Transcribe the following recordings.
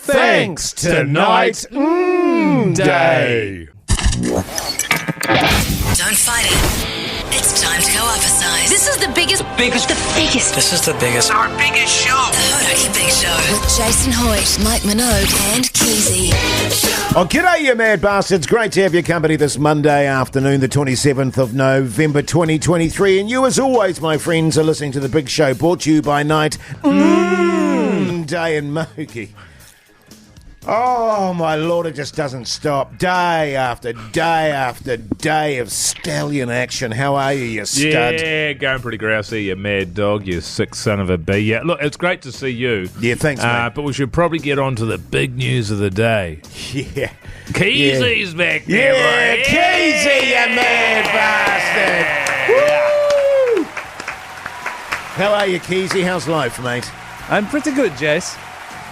Thanks tonight day. Don't fight it. It's time to go up a size. This is the biggest. This is the biggest. Our biggest show. The Hodaki Big Show. With Jason Hoyt, Mike Minogue, and Keyzie. Oh, g'day, you mad bastards. Great to have your company this Monday afternoon, the 27th of November, 2023. And you, as always, my friends, are listening to The Big Show, brought to you by Night Day and Mogi. Oh, my Lord, it just doesn't stop. Day after day after day of stallion action. How are you stud? Yeah, going pretty grousey, you mad dog, you sick son of a bee. Yeah, look, it's great to see you. Yeah, thanks, mate. But we should probably get on to the big news of the day. Yeah. Keezie's back there, Yeah, boy. Keyzie, you mad bastard. Woo! How are you, Keyzie? How's life, mate? I'm pretty good, Jase.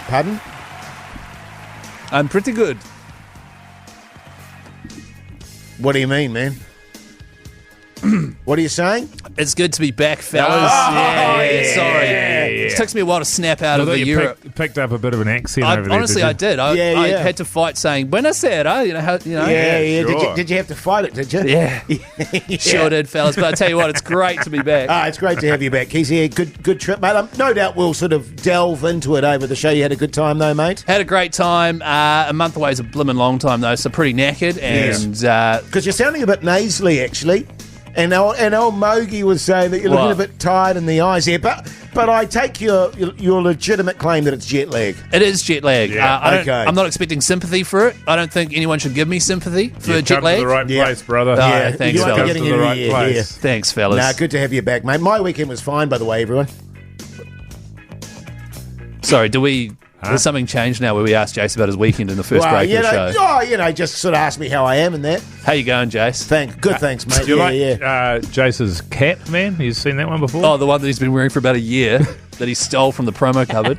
Pardon? I'm pretty good. What do you mean, man? What are you saying? It's good to be back, fellas. Sorry. It took me a while to snap out of the Europe. Picked up a bit of an accent over there. Honestly, I did. I Yeah. had to fight saying "Buonasera." Yeah. sure. Did you have to fight it, did you? Yeah. Sure did, fellas. But I tell you what, it's great to be back. It's great to have you back, Keyzie. Good trip, mate. No doubt we'll sort of delve into it over the show. You had a good time, though, mate? Had a great time. A month away is a blimmin' long time, though, so pretty knackered. And Because you're sounding a bit nasally, actually. And old Mogi was saying that you're looking a bit tired in the eyes here. But I take your legitimate claim that it's jet lag. it is jet lag. Yeah. Okay. I'm not expecting sympathy for it. I don't think anyone should give me sympathy for jet Come lag. to the right place, brother. Yeah, thanks, you won't be fellas. getting Come to the any right here. place. Thanks, fellas. Nah, good to have you back, mate. My weekend was fine, by the way, everyone. Sorry, There's something changed now where we asked Jase about his weekend in the first break of the show. Just sort of ask me how I am and that. How you going, Jase? Good, thanks, mate. Do you like Jase's cap, man? You've seen that one before? Oh, the one that he's been wearing for about a year that he stole from the promo cupboard.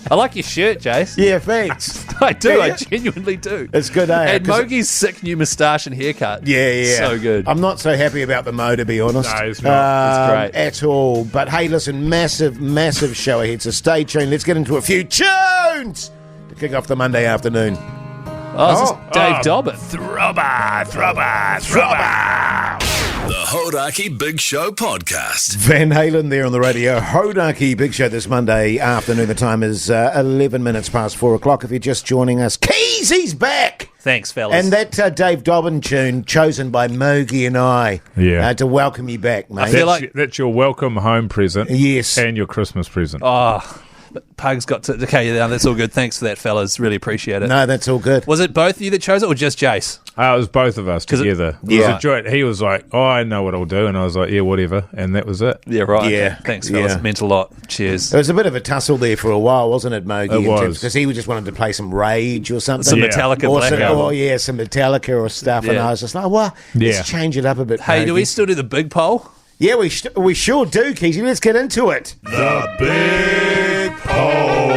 I like your shirt, Jase. Yeah, thanks. I do. Do I you? genuinely do. It's good, eh? And Mogi's sick new moustache and haircut. Yeah. So good. I'm not so happy about the mo, to be honest. No, it's not. It's great. At all. But hey, listen, massive show ahead, so stay tuned. Let's get into a few tunes to kick off the Monday afternoon. This is Dave Dobbin. Throbber. The Hodaki Big Show Podcast. Van Halen there on the radio. Hodaki Big Show this Monday afternoon. The time is 11 minutes past 4 o'clock. If you're just joining us, Keyzie's back. Thanks, fellas. And that Dave Dobbin tune chosen by Mogi and I to welcome you back, mate. I feel like That's your welcome home present. Yes. And your Christmas present. Pugs got to... Okay, yeah, that's all good. Thanks for that, fellas. Really appreciate it. No, that's all good. Was it both of you that chose it or just Jase? It was both of us together. It was a joint. He was like, I know what I'll do. And I was like, yeah, whatever. And that was it. Yeah, right. Yeah. Okay. Thanks, fellas. Yeah. It meant a lot. Cheers. There was a bit of a tussle there for a while, wasn't it, Mogi? It was. Because he just wanted to play some Rage or something. Some Yeah. Metallica Or Black some, Album. some Metallica or stuff. And Yeah. I was just like, well, let's change it up a bit, Hey, do Mogi. we still do the big poll? Yeah, we sure do, Keyzie. Let's get into it. The Big Poll.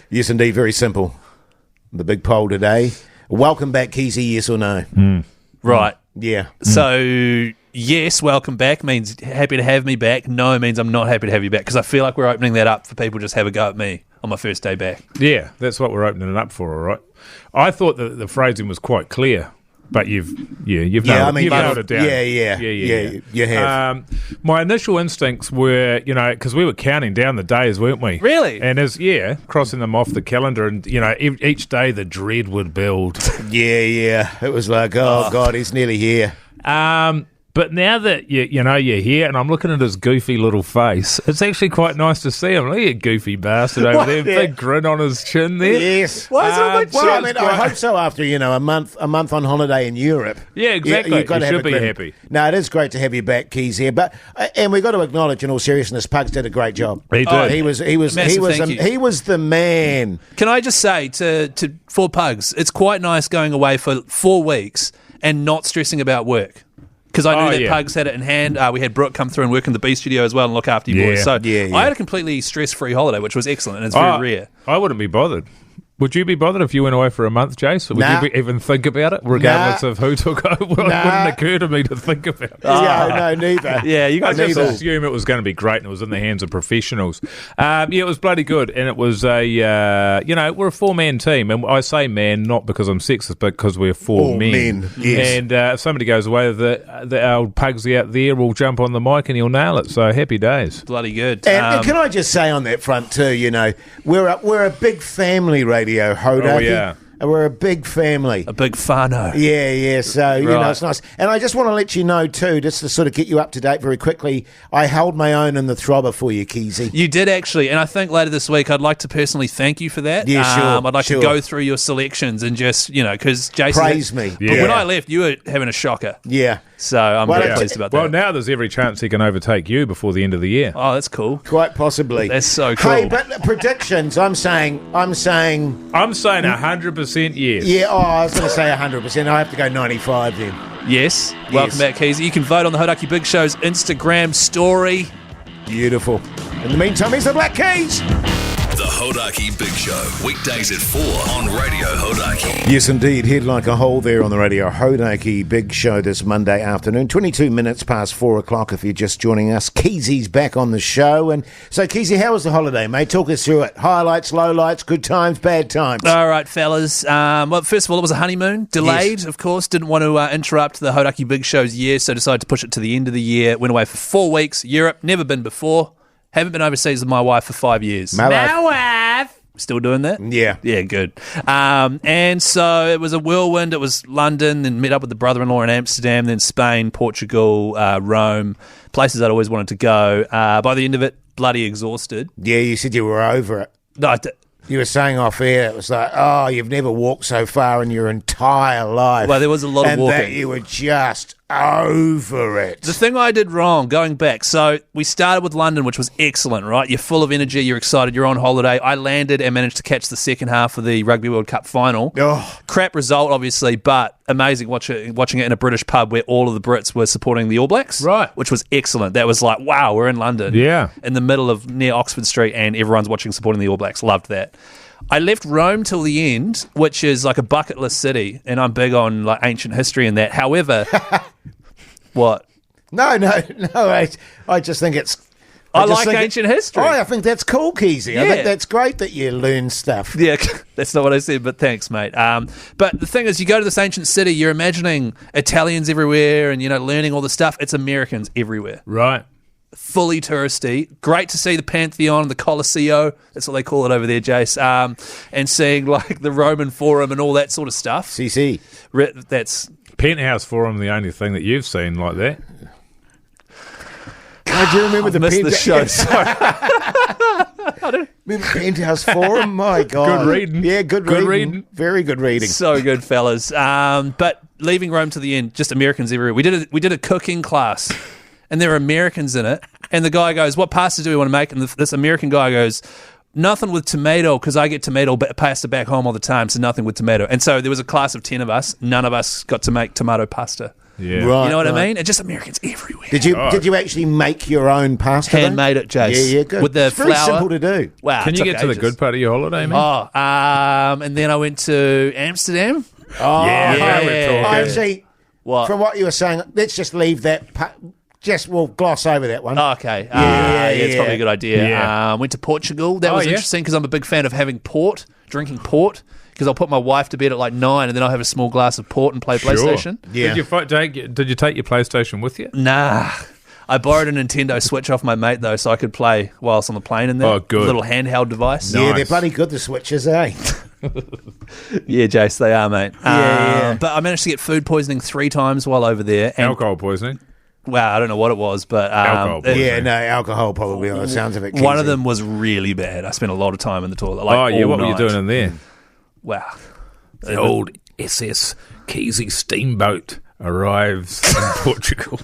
Yes, indeed. Very simple. The big poll today. Welcome back, Keyzie, yes or no? Right. Yeah. So, yes, welcome back means happy to have me back. No means I'm not happy to have you back because I feel like we're opening that up for people to just have a go at me on my first day back. Yeah, that's what we're opening it up for, all right. I thought that the phrasing was quite clear, but you've nailed it down. Yeah, you have. My initial instincts were, because we were counting down the days, weren't we? Really? And crossing them off the calendar, and each day the dread would build. Yeah. It was like, oh God, he's nearly here. But now that you're here, and I'm looking at his goofy little face, it's actually quite nice to see him. Look at you goofy bastard over there, big grin on his chin there. Yes. Why is it on my Well, I chin? mean, I hope so. After a month on holiday in Europe. Yeah, exactly. You've got to You have should a be grin. happy. No, it is great to have you back, Keys here. But and we've got to acknowledge, in all seriousness, Pugs did a great job. He did. He was Massive thank you. he was the man. Can I just say for Pugs, it's quite nice going away for 4 weeks and not stressing about work. Because I knew that Pugs had it in hand. We had Brooke come through and work in the B studio as well and look after you boys. So Yeah. I had a completely stress-free holiday, which was excellent, and it's very rare. I wouldn't be bothered. Would you be bothered if you went away for a month, Jase? Would Nah. you even think about it, regardless of who took over? Well, It wouldn't occur to me to think about it. Yeah, no, neither. Yeah, you I guys just neither. assume it was going to be great and it was in the hands of professionals. Yeah, it was bloody good. And it was we're a four-man team. And I say man not because I'm sexist, but because we're four All men. men, yes. And if somebody goes away, the old Pugsy out there will jump on the mic and he'll nail it. So happy days. bloody good. And can I just say on that front too, we're a big family radio, Hodaki. yeah. We're a big family. a big whānau. Yeah. So, Right. it's nice. And I just want to let you know, too, just to sort of get you up to date very quickly, I held my own in the throbber for you, Keyzie. You did actually, and I think later this week I'd like to personally thank you for that. Yeah, sure, I'd like sure. to go through your selections and just, because Jason... Praise me. But Yeah. when I left, you were having a shocker. Yeah. So I'm Well, very yeah. pleased about that. Well, now there's every chance he can overtake you before the end of the year. Oh, that's cool. Quite possibly. That's so cool. Hey, but predictions, I'm saying, I'm saying 100% yes. yeah, I was going to say 100%. I have to go 95 then. Yes. Welcome Yes. back, Keyzie. You can vote on the Hodaki Big Show's Instagram story. Beautiful. In the meantime, here's the Black Keys. The Hodaki Big Show, weekdays at 4 on Radio Hodaki. Yes, indeed. Head like a hole there on the Radio Hodaki Big Show this Monday afternoon. 22 minutes past 4 o'clock if you're just joining us. Keyzie's back on the show. And so, Keyzie, how was the holiday, mate? Talk us through it. Highlights, lowlights, good times, bad times. All right, fellas. Well, first of all, it was a honeymoon. Delayed, of course. Didn't want to interrupt the Hodaki Big Show's year, so decided to push it to the end of the year. Went away for 4 weeks. Europe, never been before. Haven't been overseas with my wife for 5 years. My wife. Still doing that? Yeah. Yeah, good. And so it was a whirlwind. It was London, then met up with the brother-in-law in Amsterdam, then Spain, Portugal, Rome, places I'd always wanted to go. By the end of it, bloody exhausted. Yeah, you said you were over it. No, You were saying off air, it was like, oh, you've never walked so far in your entire life. Well, there was a lot of and walking. that you were just over it. the thing I did wrong, going back, so we started with London, which was excellent, right? You're full of energy, you're excited, you're on holiday. I landed and managed to catch the second half of the Rugby World Cup final. Oh. Crap result, obviously, but amazing watching it in a British pub where all of the Brits were supporting the All Blacks. Right. Which was excellent. That was like, wow, we're in London. Yeah. In the middle of near Oxford Street, and everyone's supporting the All Blacks. Loved that. I left Rome till the end, which is like a bucket list city, and I'm big on like ancient history and that. However, what? No, I just think it's... I just like think ancient history. Oh, I think that's cool, Keyzie. I Yeah. think that's great that you learn stuff. Yeah, that's not what I said, but thanks, mate. But the thing is, you go to this ancient city, you're imagining Italians everywhere and, learning all the stuff. It's Americans everywhere. Right. Fully touristy. Great to see the Pantheon, the Colosseo. That's what they call it over there, Jase. And seeing, like, the Roman Forum and all that sort of stuff. CC. That's... Penthouse Forum, the only thing that you've seen like that. I do remember the missed the show, sorry. Remember Penthouse Forum? My God. Good reading. Yeah, good Good reading. reading. Very good reading. So good, fellas. But leaving Rome to the end, just Americans everywhere. We did a cooking class, and there were Americans in it. And the guy goes, "What pasta do we want to make?" And this American guy goes, "Nothing with tomato, because I get tomato pasta back home all the time, so nothing with tomato." And so there was a class of 10 of us. None of us got to make tomato pasta. Yeah. Right. You know what I right. mean? And just Americans everywhere. Did you actually make your own pasta? though? Handmade it, Jase. Yeah, good. With the it's very flour. simple to do. Wow. Can it you took get to the ages. good part of your holiday, man? Oh, and then I went to Amsterdam. Oh, Yeah, yeah. we're talking. I see. What? From what you were saying, let's just leave that. We'll gloss over that one. Oh, okay. Yeah, it's yeah. probably a good idea. Yeah. Went to Portugal. That was yeah? interesting because I'm a big fan of having drinking port, because I'll put my wife to bed at like 9 and then I'll have a small glass of port and play PlayStation. Yeah. Did you take your PlayStation with you? Nah. I borrowed a Nintendo Switch off my mate, though, so I could play whilst on the plane in there. Oh, good. A little handheld device. Yeah, they're Nice. bloody good, the switches, eh? Yeah, Jase, they are, mate. Yeah. But I managed to get food poisoning 3 times while over there. And, Alcohol poisoning. wow, I don't know what it was, but Alcohol poisoning. Yeah, no, alcohol probably on the sounds of it. one of Keyzie. them was really bad. I spent a lot of time in the toilet. Like, Oh, yeah, all what were you night. doing in there? Wow. The old SS Keyzie steamboat arrives in Portugal.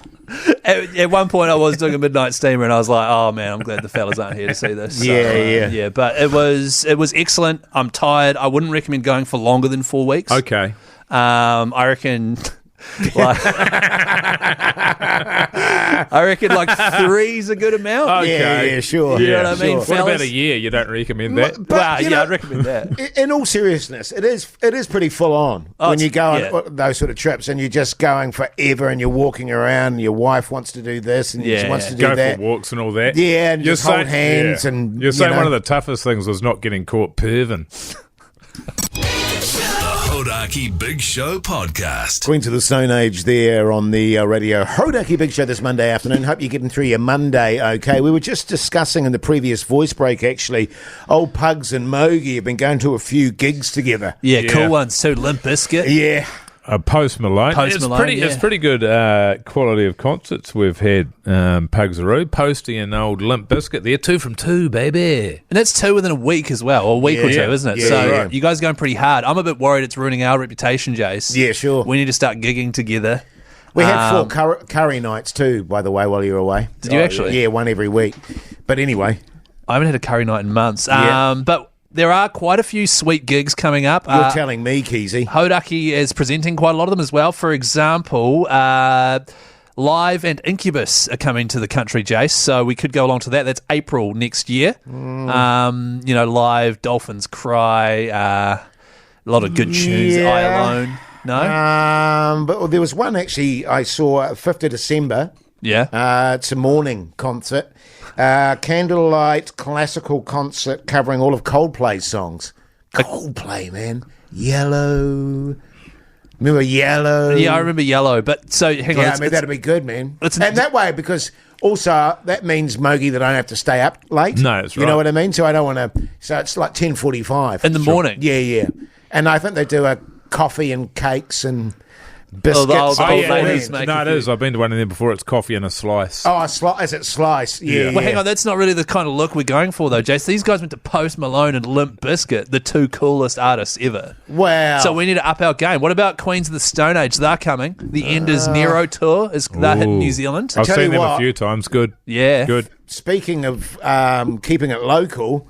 At one point, I was doing a midnight steamer, and I was like, "Oh man, I'm glad the fellas aren't here to see this." So, Yeah. But it was excellent. I'm tired. I wouldn't recommend going for longer than 4 weeks. Okay. I reckon Like, I reckon like 3's a good amount. Okay. Yeah, sure. You know what I mean, sure. What about fellas? a year? You don't recommend that? But, Well, you yeah, know, I'd recommend that. In all seriousness, it is pretty full on Oh, when you go yeah. on those sort of trips and you're just going forever and you're walking around and your wife wants to do this and she Yeah. wants to do Go that. for walks and all that. Yeah, and You're just hold saying- hands yeah. and You're saying you know. one of the toughest things was not getting caught perving. The Hodaki Big Show podcast. Queens of the Stone Age there on the radio. Hodaki Big Show this Monday afternoon. Hope you're getting through your Monday okay. We were just discussing in the previous voice break, actually, old Pugs and Mogi have been going to a few gigs together. Yeah, Yeah. cool ones too. Limp Bizkit. Yeah. Post Malone. Post Malone, It's yeah. pretty good quality of concerts we've had. Pugsaroo, Posty and old Limp Bizkit. They're 2 from 2, baby. And that's 2 within a week as well, or a week or Yeah. two, isn't it? Yeah, so yeah. you guys are going pretty hard. I'm a bit worried it's ruining our reputation, Jase. Yeah, sure. We need to start gigging together. We had 4 curry nights too, by the way, while you were away. Did you actually? Yeah, one every week. But anyway, I haven't had a curry night in months. Yeah. But there are quite a few sweet gigs coming up. you're telling me, Keyzie. Hodaki is presenting quite a lot of them as well. For example, Live and Incubus are coming to the country, Jase. So we could go along to that. That's April next year. Live, Dolphins Cry, a lot of good tunes. Yeah. I Alone. No? But there was one actually I saw 5th of December. Yeah. It's a morning concert. Candlelight classical concert covering all of Coldplay's songs. Coldplay, man. Yellow. Remember Yellow? Yeah, I remember Yellow. But so, hang on. Yeah, I mean, that'd be good, man. it's- And that way, because also that means, Mogi, that I don't have to stay up late. No, that's You know right. what I mean? So I don't want to... So it's like 10:45. In the morning? Yeah, yeah. And I think they do a coffee and cakes and biscuits. the old beforehand. ladies make No, a it few- is. I've been to one of them before. It's coffee and a slice. Oh, is it slice? Yeah, Well, hang on, that's not really the kind of look we're going for, though, Jase. These guys went to Post Malone and Limp Bizkit, the 2 coolest artists ever. Wow. So we need to up our game. What about Queens of the Stone Age? They're coming. The Enders Nero tour they're hitting New Zealand. I've tell seen you them what. a few times. Good. Yeah. Good. Speaking of keeping it local,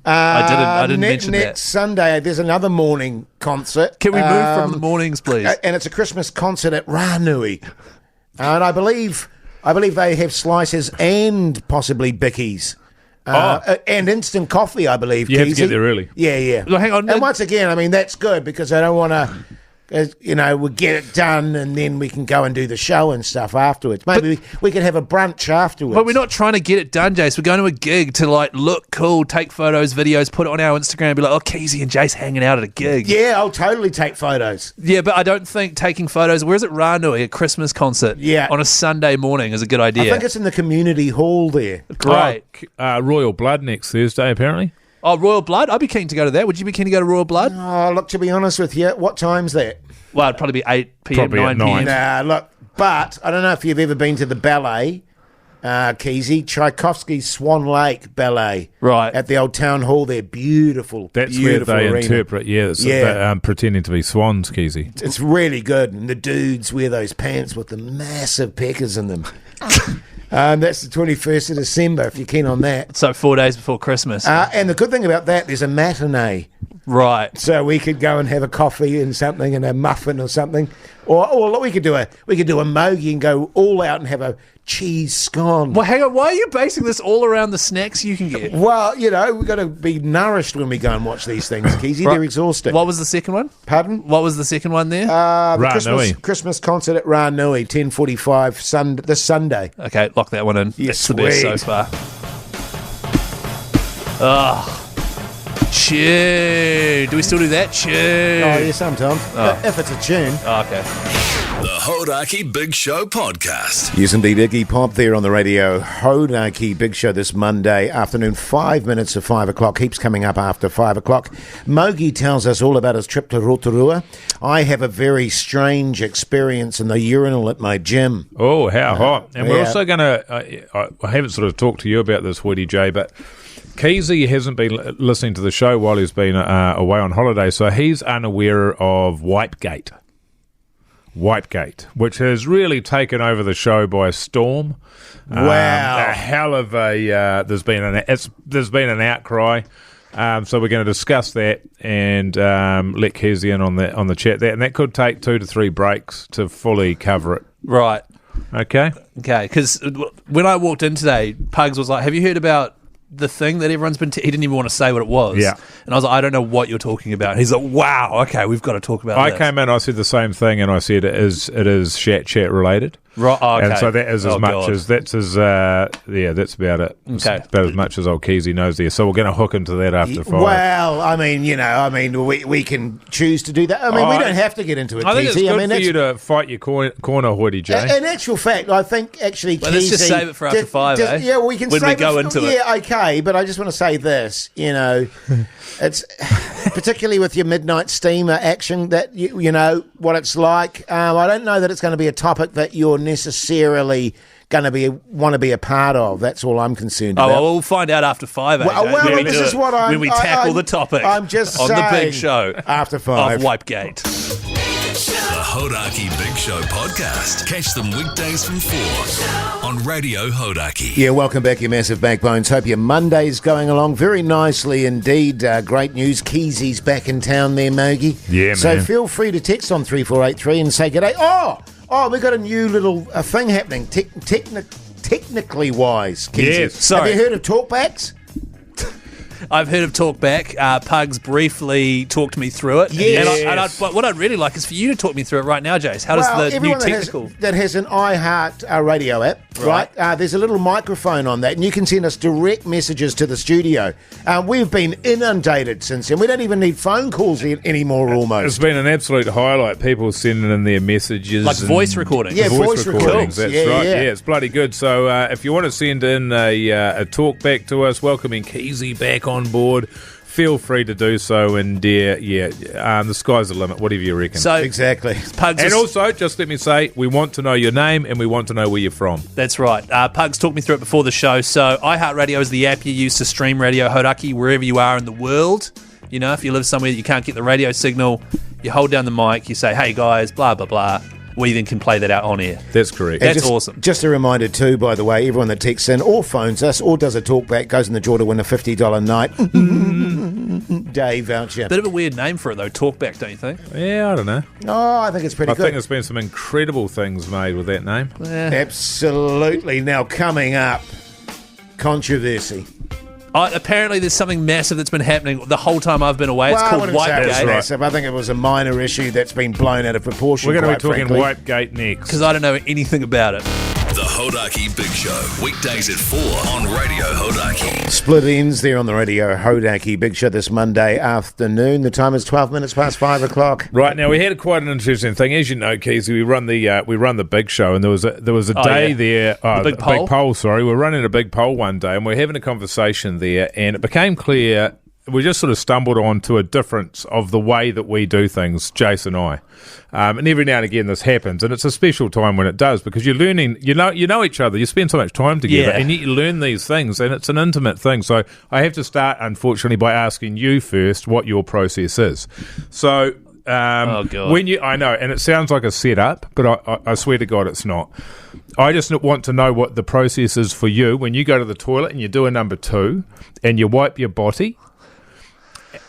I didn't mention that. next Sunday there's another morning concert. Can we move from the mornings, please? And it's a Christmas concert at Ranui, and I believe they have slices and possibly bickies. And instant coffee, I believe. You have to Keyzie. get there early. Yeah, yeah. Well, hang on. And once again, I mean, that's good because I don't want to, we'll get it done and then we can go and do the show and stuff afterwards. Maybe we could have a brunch afterwards. But we're not trying to get it done, Jase. We're going to a gig to like look cool, take photos, videos, put it on our Instagram, and be like, oh, Keyzie and Jase hanging out at a gig. Yeah, I'll totally take photos. Yeah, but I don't think taking photos. Where's it? Ranui, a Christmas concert. Yeah. On a Sunday morning is a good I idea. think it's in the community hall there. Great. Royal Blood next Thursday, apparently. Oh, Royal Blood. I'd be keen to go to that. Would you be keen to go to Royal Blood? Oh, look, to be honest with you, what time's that? Well, it'd probably be 8 p.m., Probably at 9 p.m. 9. Nah, look, but I don't know if you've ever been to the ballet, Keyzie, Tchaikovsky's Swan Lake Ballet. Right. At the old town hall there. Beautiful, That's beautiful where they arena. interpret, pretending to be swans, Keyzie. It's really good. And the dudes wear those pants with the massive peckers in them. That's the 21st of December, if you're keen on that. So 4 days before Christmas. And the good thing about that, there's a matinee. Right. So we could go and have a coffee and something and a muffin or something. Or we could do a mogi and go all out and have a cheese scone. Well, hang on. Why are you basing this all around the snacks you can get? Well, we've got to be nourished when we go and watch these things, Keyzie. Right. They're exhausting. What was the second one? Pardon? What was the second one there? The Ranui. Christmas concert at Ranui, 10:45 this Sunday. Okay, lock that one in. Yeah, That's the best so sweet. far. Oh. Tune. Do we still do that? Tune. Oh, yeah, sometimes. If it's a tune. Oh, okay. The Hodaki Big Show podcast. Yes, indeed. Iggy Pop there on the radio. Hodaki Big Show this Monday afternoon, 5 minutes to 5 o'clock. Heaps coming up after 5 o'clock. Mogi tells us all about his trip to Rotorua. I have a very strange experience in the urinal at my gym. Oh, how hot. And we're yeah. also going to, I haven't sort of talked to you about this, Woody J, but Keyzie hasn't been listening to the show while he's been away on holiday, so he's unaware of Wipegate. Wipegate, which has really taken over the show by storm. Wow. A hell of a there's been an outcry So we're going to discuss that and let Keyzie in on the chat there, and that could take 2 to 3 breaks to fully cover it. Right. Okay. Okay, because when I walked in today, Pugs was like, have you heard about the thing that everyone's been... he didn't even want to say what it was. Yeah. And I was like, I don't know what you're talking about. And he's like, wow, okay, we've got to talk about I this. came in, I said the same thing, and I said it is chat related. Right, okay. And so that is as much God. as that's about it. It's Okay. about as much as old Keyzie knows there. So we're going to hook into that after 5. Well, I mean, we can choose to do that. I mean, we don't have to get into it, I think it's Keyzie. good for you to fight your corner, Hoodie Jay. In actual fact, I think actually, Well, let's just Keyzie- save it for after 5, eh? Yeah, we can When we save go it into it. Yeah, okay, but I just want to say this. It's particularly with your midnight steamer action that you know what it's like. I don't know that it's going to be a topic that you're necessarily going to want to be a part of. That's all I'm concerned about. well, we'll find out after 5, Well, this is what when we tackle the topic I'm just on saying, the big show after 5 of Wipegate. The Hodaki Big Show podcast. Catch them weekdays from 4 on Radio Hodaki. Yeah, welcome back, you massive backbones. Hope your Monday's going along very nicely indeed. Great news, Keyzie's back in town there, Mogi. Yeah, So man. feel free to text on 3483 and say g'day. Oh, we've got a new little thing happening, technically wise, Keyzie. Yes. Sorry. Have you heard of talkbacks? I've heard of Talkback. Pugs briefly talked me through it. Yes. But what I'd really like is for you to talk me through it right now, Jase. How does the new everyone technical... that has an iHeart radio app, right? There's a little microphone on that, and you can send us direct messages to the studio. We've been inundated since then. We don't even need phone calls anymore, almost. It's been an absolute highlight. People sending in their messages. Like and voice recordings. Yeah, voice voice recordings. recordings. That's Yeah, right. yeah. Yeah, it's bloody good. So if you want to send in a talk back to us, welcoming Keyzie back on board, feel free to do so. And the sky's the limit. Whatever you reckon. So Exactly. Pugs and is- also, just let me say, we want to know your name and we want to know where you're from. That's right. Pugs talked me through it before the show. So iHeartRadio is the app you use to stream Radio Hodaki wherever you are in the world. You know, if you live somewhere that you can't get the radio signal, you hold down the mic, you say, hey guys, blah, blah, blah. We then can play that out on air. That's correct. That's awesome. Just a reminder too, by the way, everyone that texts in or phones us or does a talkback goes in the draw to win a $50 night day voucher. Bit of a weird name for it though, Talkback, don't you think? Yeah, I don't know. Oh, I think it's pretty I good. think there's been some incredible things made with that name. Absolutely. Now coming up, controversy. Apparently there's something massive that's been happening the whole time I've been away. It's I called wouldn't say it was Wipegate. massive. I think it was a minor issue that's been blown out of proportion. We're going to be quite talking frankly. Wipegate next. Because I don't know anything about it. The Hodaki Big Show. Weekdays at 4 on Radio Hodaki. Split ends there on the radio Hodaki Big Show this Monday afternoon. The time is 12 minutes past 5 o'clock. Right, now we had quite an interesting thing. As you know, Keyzie, we run the big show, and there was a day there. The big poll? Big poll. Sorry, we're running a big poll one day, and we're having a conversation there, and it became clear. We just sort of stumbled onto a difference of the way that we do things, Jase and I. And every now and again this happens, and it's a special time when it does, because you're learning, you know each other, you spend so much time together, Yeah. and yet you learn these things, and it's an intimate thing. So I have to start, unfortunately, by asking you first what your process is. So Oh, God. I know, and it sounds like a setup, but I swear to God it's not. I just want to know what the process is for you when you go to the toilet and you do a number 2 and you wipe your body.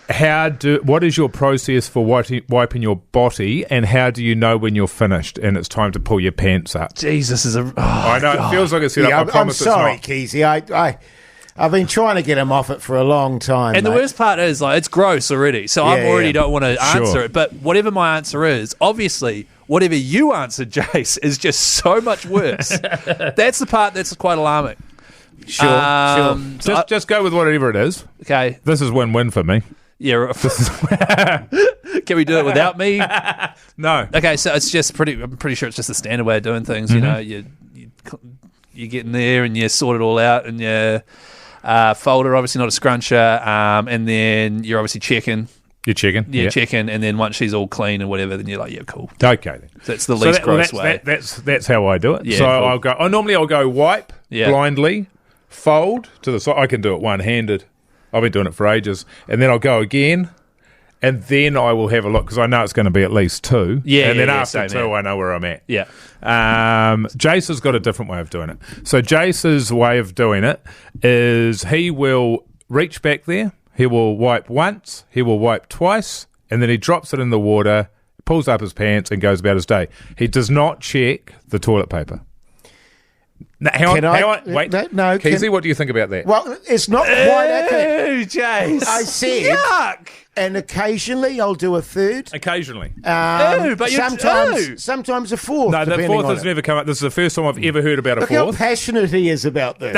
What is your process for wiping your body, and how do you know when you're finished and it's time to pull your pants up? Jesus is a... I know, it feels like a setup. Yeah, I I'm promise sorry, it's Keyzie. I've been trying to get him off it for a long time. And the mate. worst part is, like, it's gross already. So I Yeah, already yeah. don't want to Sure. answer it. But whatever my answer is, obviously, whatever you answered, Jase, is just so much worse. That's the part that's quite alarming. Sure. So just go with whatever it is. okay. This is win-win for me. Yeah. Can we do it without me? No. Okay, so it's just I'm pretty sure it's just the standard way of doing things. You know, you get in there and you sort it all out, and you folder, obviously not a scruncher, and then you're obviously checking. You're checking? Yeah, checking, and then once she's all clean and whatever, then you're like, yeah, cool. Okay then. So it's the least gross that's, way. That's how I do it. Yeah, so cool. normally I'll go wipe Yeah. blindly, fold to the side. I can do it one-handed. I've been doing it for ages. And then I'll go again, and then I will have a look, because I know it's going to be at least 2. Yeah, and then yeah, after same, 2, yeah. I know where I'm at. Yeah. Jase has got a different way of doing it. So Jase's way of doing it is he will reach back there, He will wipe once, he will wipe twice, and then he drops it in the water, pulls up his pants, and goes about his day. He does not check the toilet paper. Now, hang on, wait. No, Keyzie, what do you think about that? Well, it's not quite accurate. Ew, Jase. I said, Yuck. and occasionally I'll do a third. Occasionally. But sometimes a fourth. No, the depending fourth on has it. never come up. This is the first time I've ever heard about a Look how fourth. passionate he is about this.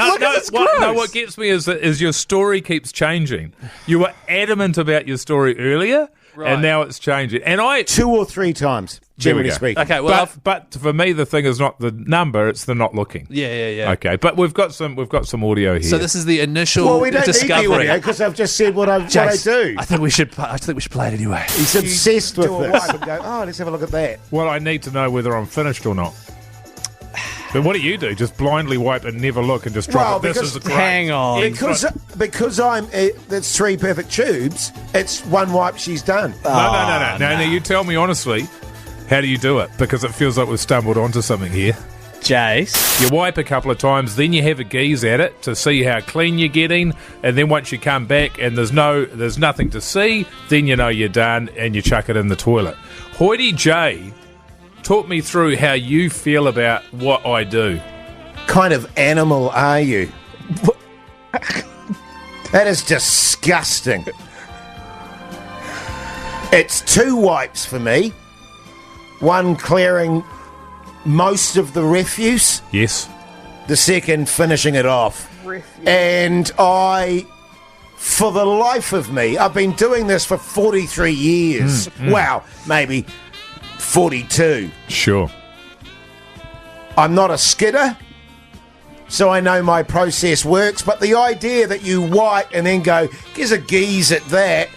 What gets me is your story keeps changing. You were adamant about your story earlier, and now it's changing. And 2 or 3 times, generally speaking. Okay, well, but for me, the thing is not the number; it's the not looking. Yeah. Okay, but we've got some audio here. So this is the initial Well, we don't discovery. need the audio because I've just said what I Jase, do. I think we should play it anyway. He's obsessed with do a this. wipe And go, oh, let's have a look at that. Well, I need to know whether I'm finished or not. But what do? Just blindly wipe and never look and just drop it? This is great. Hang on. Because that's 3 perfect tubes. It's 1 wipe. She's done. No. You tell me honestly. How do you do it? Because it feels like we've stumbled onto something here. Jase. You wipe a couple of times, then you have a geeze at it to see how clean you're getting, and then once you come back and there's nothing to see, then you know you're done and you chuck it in the toilet. Hoity J, talk me through how you feel about what I do. Kind of animal are you? That is disgusting. It's 2 wipes for me. 1 clearing most of the refuse. Yes. The second finishing it off. And for the life of me, I've been doing this for 43 years. Wow, maybe 42. Sure. I'm not a skidder, so I know my process works, but the idea that you wipe and then go, gives a geeze at that.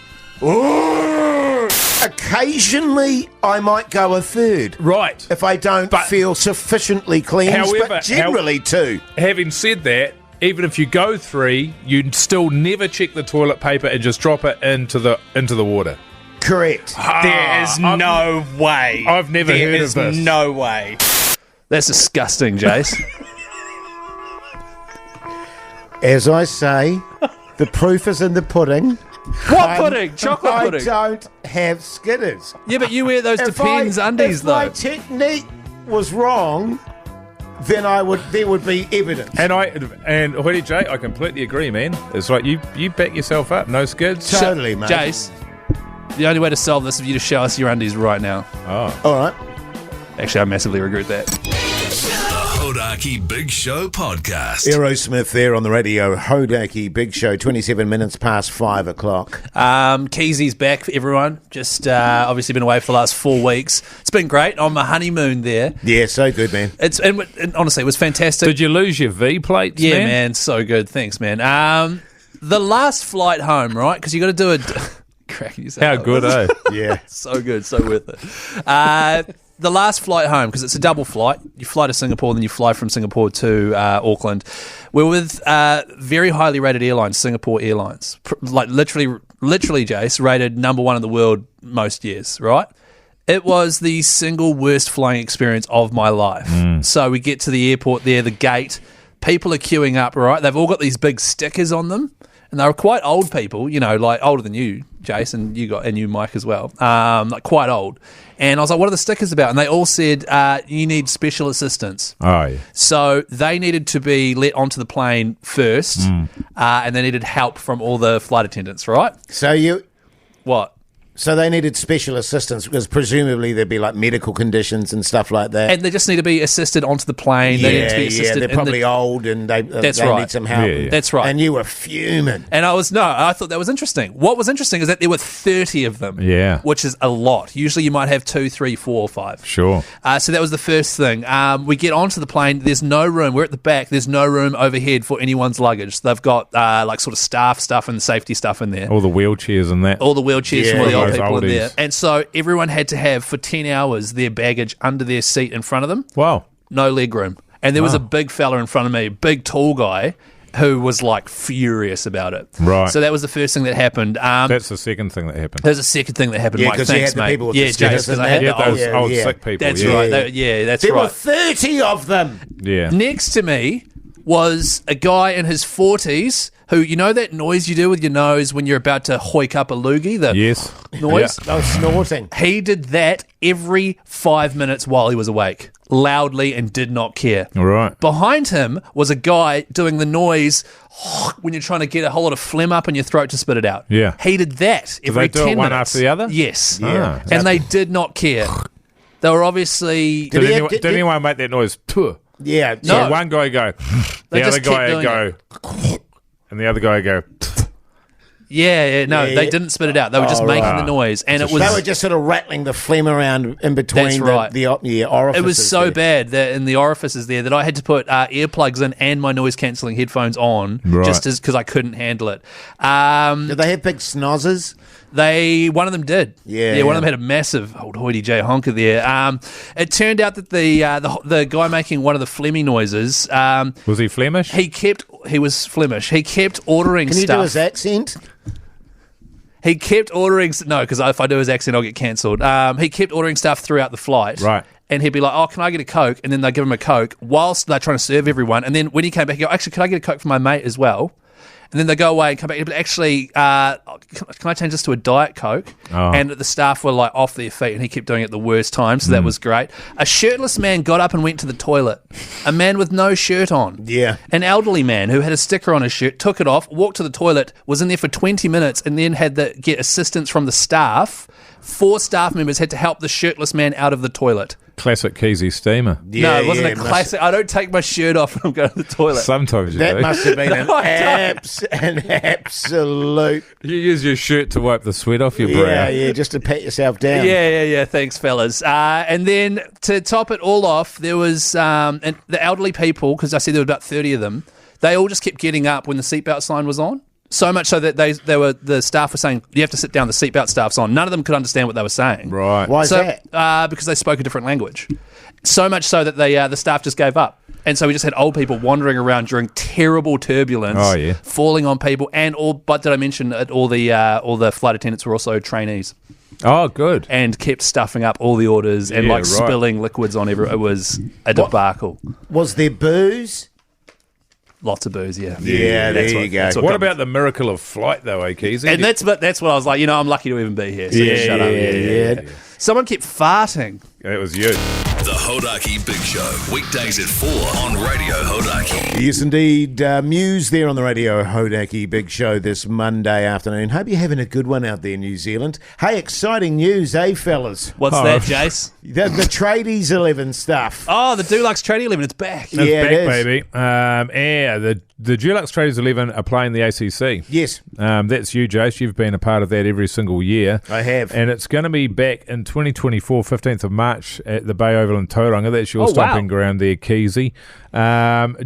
Occasionally, I might go a third. Right. If I don't feel sufficiently cleansed, but generally 2. Having said that, even if you go 3, you'd still never check the toilet paper and just drop it into the water. Correct. There is no way. I've never heard of this. There is no way. That's disgusting, Jase. As I say, the proof is in the pudding. What pudding? Chocolate pudding? I don't have skidders. Yeah, but you wear those Depends undies, though. If my technique was wrong, then there would be evidence. And Hoity J, I completely agree, man. It's like you back yourself up, no skids. Totally, mate. Jase, the only way to solve this is for you to show us your undies right now. Oh. All right. Actually, I massively regret that. Hodaki Big Show podcast. Aerosmith there on the radio. Hodaki Big Show, 27 minutes past 5 o'clock. Keyzie's back, everyone. Just obviously been away for the last 4 weeks. It's been great on my honeymoon there. Yeah, so good, man. And honestly, it was fantastic. Did you lose your V plates, Yeah, man, so good. Thanks, man. The last flight home, right? Because you got to do it. Cracking yourself. How good, eh? Yeah. So good, so worth it. The last flight home, because it's a double flight. You fly to Singapore, then you fly from Singapore to Auckland. We're with very highly rated airlines, Singapore Airlines. Like literally, Jase, rated number 1 in the world most years, right? It was the single worst flying experience of my life. So we get to the airport there, the gate. People are queuing up, right? They've all got these big stickers on them. And they were quite old people, you know, like older than you, Jason, and you, Mike, as well. Like quite old. And I was like, what are the stickers about? And they all said, you need special assistance. Oh, yeah. So they needed to be let onto the plane first, and they needed help from all the flight attendants, right? What? So they needed special assistance because presumably there'd be like medical conditions and stuff like that. And they just need to be assisted onto the plane. They need to be assisted. They're probably old and they need some help. Yeah. That's right. And you were fuming. And I thought that was interesting. What was interesting is that there were 30 of them. Yeah. Which is a lot. Usually you might have 2, 3, 4, or 5. Sure. So that was the first thing. We get onto the plane. There's no room. We're at the back. There's no room overhead for anyone's luggage. They've got like sort of staff stuff and safety stuff in there. All the wheelchairs and that. All the wheelchairs from all the old those people in oldies. there. And so everyone had to have, for 10 hours, their baggage under their seat in front of them. Wow. No leg room. And there was a big fella in front of me, big tall guy, who was like furious about it. Right. So that was the first thing that happened. That's the second thing that happened. There's a second thing that happened, Yeah, Mike. 'cause you Thanks, had the mate. people with the stickers because and I had that. the Those old yeah. sick people. That's yeah. right. That's There were right. 30 of them. Yeah. Next to me was a guy in his 40s who, you know that noise you do with your nose when you're about to hoik up a loogie? The Yes. noise? I was snorting. He did that every 5 minutes while he was awake, loudly, and did not care. All right. Behind him was a guy doing the noise when you're trying to get a whole lot of phlegm up in your throat to spit it out. Yeah. He did that every they do 10 it one minutes. after the other? Yes. Yeah. And they did not care. They were obviously... Did he- Did anyone make that noise? Tuh. Yeah. So No. one guy go, They the other just kept guy doing go, and the other guy go. No, Yeah. they didn't spit it out. They were just making the noise. And it They were was... just sort of rattling the phlegm around in between That's right. the orifices. It was so there. bad that in the orifices there that I had to put earplugs in and my noise cancelling headphones on just because I couldn't handle it. Did they have big snozzers? One of them did. Yeah, one yeah. of them had a massive old hoity J honker there. It turned out that the guy making one of the phlegmy noises, Was he Flemish? he was Flemish. He kept ordering Can you stuff. do his accent? He kept ordering... No, because if I do his accent, I'll get cancelled. He kept ordering stuff throughout the flight. Right. And he'd be like, oh, can I get a Coke? And then they'd give him a Coke whilst they're trying to serve everyone. And then when he came back, he'd go, actually, can I get a Coke for my mate as well? And then they go away and come back. But actually, can I change this to a Diet Coke? Oh. And the staff were like off their feet, and he kept doing it at the worst time. So that was great. A shirtless man got up and went to the toilet. A man with no shirt on. Yeah. An elderly man who had a sticker on his shirt took it off, walked to the toilet, was in there for 20 minutes, and then had to get assistance from the staff. 4 staff members had to help the shirtless man out of the toilet. Classic Keyzie steamer. No, it wasn't a classic. I don't take my shirt off when I'm going to the toilet. Sometimes you That do. must have been No, I an absolute... You use your shirt to wipe the sweat off your brow. Yeah, just to pat yourself down. Yeah. Thanks, fellas. And then to top it all off, there was and the elderly people, because I said there were about 30 of them, they all just kept getting up when the seatbelt sign was on. So much so that the staff were saying, you have to sit down, the seatbelt staff's on. None of them could understand what they were saying. Right. Why is that? Because they spoke a different language. So much so that the staff just gave up. And so we just had old people wandering around during terrible turbulence, Oh, yeah. falling on people, but did I mention that all the flight attendants were also trainees Oh, good. and kept stuffing up all the orders and Yeah, like right. spilling liquids on everyone. It was a debacle. Was there booze? Lots of booze, yeah. Yeah, there you go. What about the miracle of flight, though, Keyzie? And that's what I was like, I'm lucky to even be here. So shut up. Yeah. Someone kept farting. It was you. The Hodaki Big Show, weekdays at 4 on Radio Hodaki. Yes, indeed. Muse there on the Radio Hodaki Big Show this Monday afternoon. Hope you're having a good one out there, New Zealand. Hey, exciting news, eh, fellas? What's that, Jase? The Tradies 11 stuff. Oh, the Dulux Tradie 11, it's back. It's Yeah, back, it is. baby. The Dulux Traders 11 are playing the ACC. Yes. That's you, Jase. You've been a part of that every single year. I have. And it's going to be back in 2024, 15th of March at the Bay Oval in Tauranga. That's your stomping ground there, Keyzie.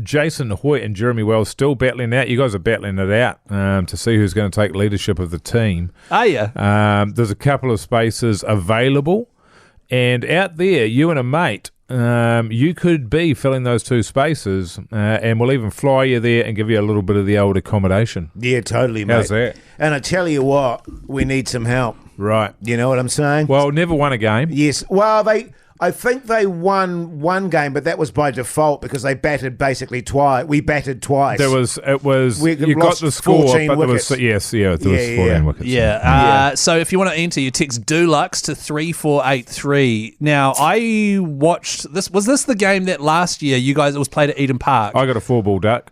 Jason Hoyt and Jeremy Wells still battling out. You guys are battling it out to see who's going to take leadership of the team. Oh, yeah. There's a couple of spaces available. And out there, you and a mate, you could be filling those 2 spaces, and we'll even fly you there and give you a little bit of the old accommodation. Yeah, totally, mate. How's that? And I tell you what, we need some help. Right. You know what I'm saying? Well, never won a game. Yes. Well, I think they won one game, but that was by default because they batted basically twice. We batted twice. You got lost the score, 14 but wickets. there was 14 wickets. Yeah. So if you want to enter, you text Dulux to 3483. Now, I watched this. Was this the game that last year it was played at Eden Park? I got a 4-ball duck.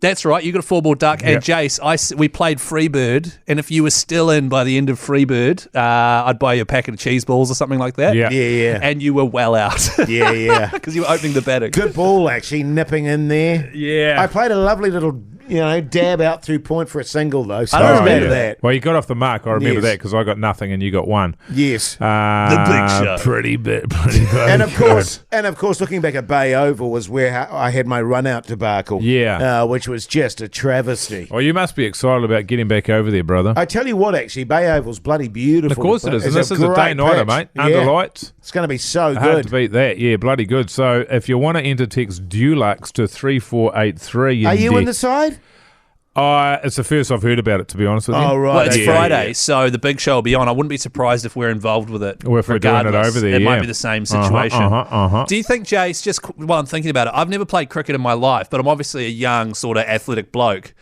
That's right. You got a 4-ball duck. And Jase, we played Freebird. And if you were still in by the end of Freebird, I'd buy you a packet of cheese balls or something like that. Yeah. Yeah. And you were well out. Yeah. Because you were opening the batting. Good ball, actually, nipping in there. Yeah. I played a lovely little, dab out through point for a single, though. So I I was remember bad at that. Well, you got off the mark. I remember Yes. that because I got nothing and you got 1. Yes. The big show. Pretty bad. And of course, looking back at Bay Oval was where I had my run-out debacle. Yeah. Which was just a travesty. Well, you must be excited about getting back over there, brother. I tell you what, actually, Bay Oval's bloody beautiful. Of course it is. And It's this is a great day-nighter, pitch. mate. Under Yeah. lights. It's going to be so Hard to good. beat that. Yeah, bloody good. So if you want to enter, text Dulux to 3483. Are you in the side? It's the first I've heard about it, to be honest with you. Oh, right. Well, it's okay. Friday, so the big show will be on. I wouldn't be surprised if we're involved with it. Or if we're doing it regardless. over there, It might yeah. be the same situation. Uh-huh. Do you think, Jase, just while I'm thinking about it, I've never played cricket in my life, but I'm obviously a young, sort of athletic bloke.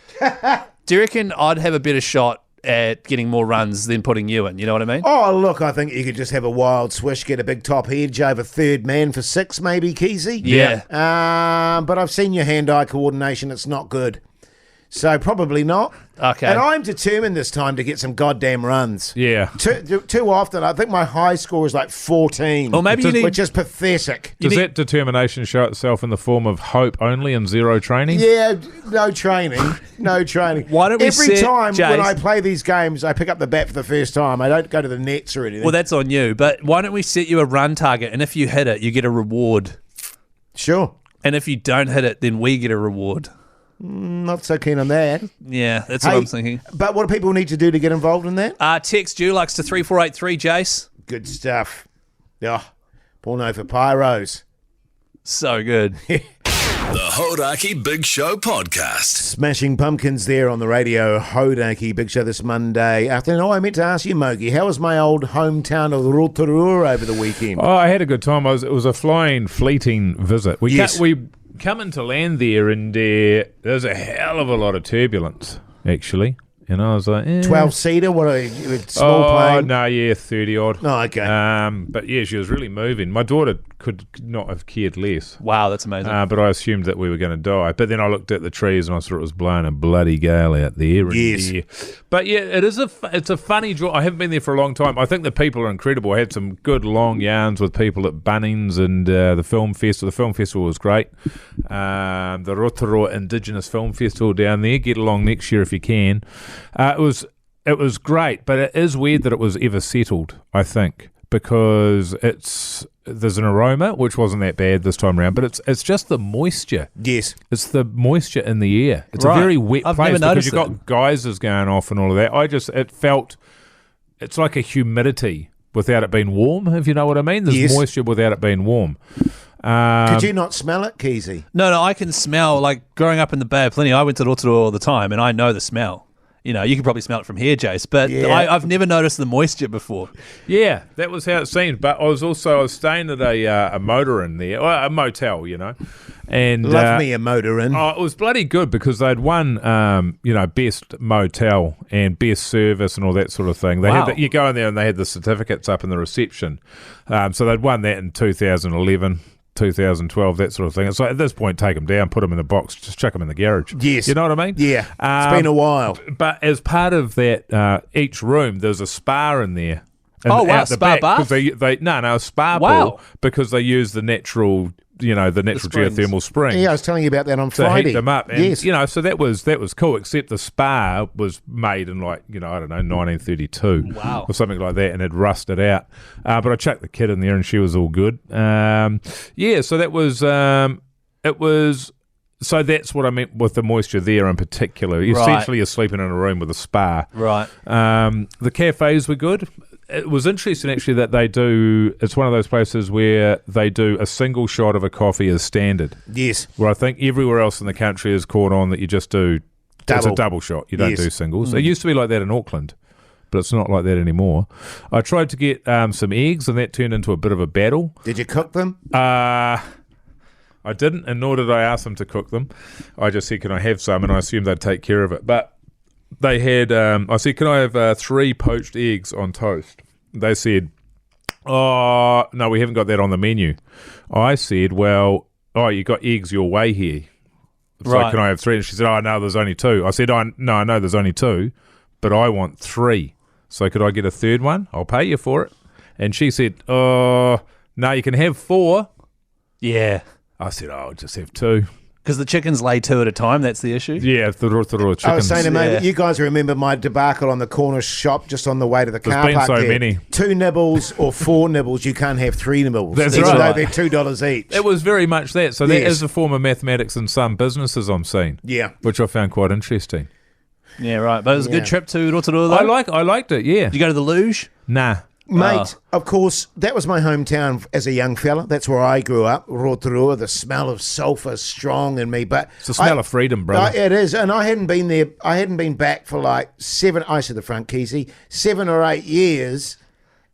Do you reckon I'd have a better shot at getting more runs than putting you in? You know what I mean? Oh, look, I think you could just have a wild swish, get a big top edge over third man for 6, maybe, Keyzie. Yeah. But I've seen your hand-eye coordination. It's not good. So probably not. Okay. And I'm determined this time to get some goddamn runs. Yeah. Too often, I think my high score is like 14. Or maybe you need- which is pathetic. Does that determination show itself in the form of hope only and zero training? Yeah, no training. No training. Why don't we Every set, time Jase- when I play these games, I pick up the bat for the first time. I don't go to the nets or anything. Well, that's on you. But why don't we set you a run target, and if you hit it, you get a reward. Sure. And if you don't hit it, then we get a reward. Not so keen on that. Yeah, that's what I'm thinking. But what do people need to do to get involved in that? Text Dulux to 3483, Jase. Good stuff. Oh, porno for pyros. So good. The Hodaki Big Show Podcast. Smashing Pumpkins there on the radio. Hodaki Big Show this Monday afternoon. Oh, I meant to ask you, Mogi, how was my old hometown of Rotorua over the weekend? Oh, I had a good time. It was a fleeting visit. We come into land there, and there's a hell of a lot of turbulence, actually. And I was like, 12-seater? What a small plane? No, yeah, 30-odd. Oh, okay. But yeah, she was really moving. My daughter could not have cared less. Wow, that's amazing. But I assumed that we were going to die. But then I looked at the trees and I saw it was blowing a bloody gale out there. And Yes. But yeah, it's a funny draw. I haven't been there for a long time. I think the people are incredible. I had some good long yarns with people at Bunnings and the film festival. The film festival was great. The Rotorua Indigenous Film Festival down there. Get along next year if you can. It was great, but it is weird that it was ever settled, I think, because there's an aroma, which wasn't that bad this time around, but it's just the moisture. Yes. It's the moisture in the air. It's Right. a very wet I've place never because noticed you've got geysers going off and all of that. It's like a humidity without it being warm, if you know what I mean. There's Yes. moisture without it being warm. Could you not smell it, Keyzie? No, I can smell, like, growing up in the Bay of Plenty, I went to Rotorua all the time, and I know the smell. You know, you can probably smell it from here, Jase, but Yeah. I've never noticed the moisture before. Yeah, that was how it seemed. But I was staying at a motor inn there, or a motel, you know. And Love me a motor in. Oh, it was bloody good because they'd won, best motel and best service and all that sort of thing. They Wow. had you go in there and they had the certificates up in the reception. So they'd won that in 2011. 2012, that sort of thing. So at this point, take them down, put them in a box, just chuck them in the garage. Yes. You know what I mean? Yeah. It's been a while. But as part of that, each room, there's a spa in there. And Oh, wow, out the spa back, 'cause bath? a spa Wow. pool because they use the natural, the natural springs. geothermal springs. Yeah, I was telling you about that on To Friday. heat them up, and yes. so that was cool. Except the spa was made in 1932, Wow. or something like that, and had rusted out. But I chucked the kid in there, and she was all good. So that was it was. So that's what I meant with the moisture there in particular. Essentially, you're sleeping in a room with a spa. Right. The cafes were good. It was interesting, actually, that it's one of those places where they do a single shot of a coffee as standard. Yes. Where I think everywhere else in the country is caught on that you just do, it's a Double. double shot. You don't Yes. do singles. It used to be like that in Auckland, but it's not like that anymore. I tried to get some eggs, and that turned into a bit of a battle. Did you cook them? I didn't, and nor did I ask them to cook them. I just said, can I have some? And I assumed they'd take care of it. But they had, I said, can I have 3 poached eggs on toast? They said, oh, no, we haven't got that on the menu. I said, well, you got eggs your way here. So Right. can I have 3? And she said, oh, no, there's only 2. I said, I know there's only 2, but I want 3. So could I get a third one? I'll pay you for it. And she said, oh, no, you can have 4. Yeah. I said, I'll just have 2. Because the chickens lay 2 at a time, that's the issue. Yeah, the chickens. I was saying to mate, Yeah. you guys remember my debacle on the corner shop just on the way to the There's car been park so there. many. 2 nibbles or 4 nibbles. You can't have 3 nibbles. That's even right. though they're $2 each. It was very much that. So that Yes. is a form of mathematics in some businesses I'm seeing. Yeah. Which I found quite interesting. Yeah, right. But it was a Yeah. good trip to Rotorua, though. I liked it, yeah. Did you go to the luge? Nah. Mate, of course, that was my hometown as a young fella. That's where I grew up. Rotorua, the smell of sulphur strong in me. But It's the smell of freedom, brother. It is. And I hadn't been there. I hadn't been back for like 7, I said the front, Keyzie, 7 or 8 years.